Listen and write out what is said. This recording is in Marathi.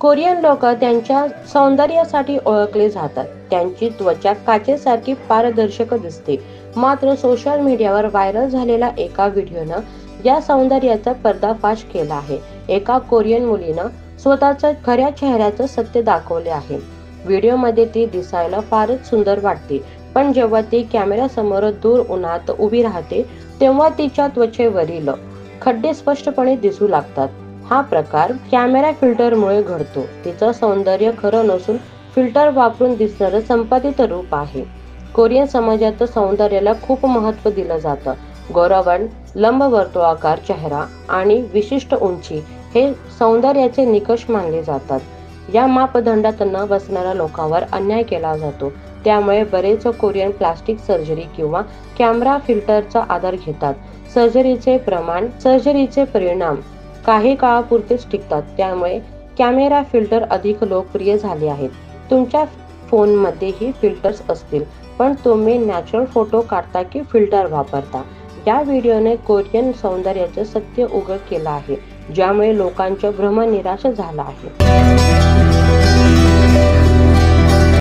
कोरियन लोक त्यांच्या सौंदर्यासाठी ओळखले जातात. त्यांची त्वचा काचेसारखी पारदर्शक दिसते. मात्र सोशल मीडियावर व्हायरल झालेल्या एका व्हिडिओनं या सौंदर्याचा पर्दाफाश केला आहे. एका कोरियन मुलीनं स्वतःच्या खऱ्या चेहऱ्याचं सत्य दाखवले आहे. व्हिडिओमध्ये ती दिसायला फारच सुंदर वाटते, पण जेव्हा ती कॅमेऱ्यासमोर दूर उन्हात उभी राहते तेव्हा तिच्या त्वचेवरील खड्डे स्पष्टपणे दिसू लागतात. हा प्रकार कॅमेरा फिल्टरमुळे घडतो. तिचं सौंदर्य खरं नसून फिल्टर वापरून दिसणारं संपादित रूप आहे. कोरियन समाजात सौंदर्याला खूप महत्त्व दिलं जातं. गौरवण, लंबवर्तुळाकार चेहरा आणि विशिष्ट उंची हे सौंदर्याचे निकष मानले जातात. या मापदंडात न बसणाऱ्या लोकांवर अन्याय केला जातो. त्यामुळे बरेच कोरियन प्लास्टिक सर्जरी किंवा कॅमेरा फिल्टरचा आधार घेतात. सर्जरीचे परिणाम काही काळापुरतेच टिकतात. त्यामुळे कॅमेरा फिल्टर अधिक लोकप्रिय झाले आहेत. तुमच्या फोनमध्येही फिल्टर्स असतील, पण तुम्ही नॅचरल फोटो काढता की फिल्टर वापरता? या व्हिडिओने कोरियन सौंदर्याचं सत्य उघड केलं आहे, ज्यामुळे लोकांचा भ्रम निराश झाला आहे.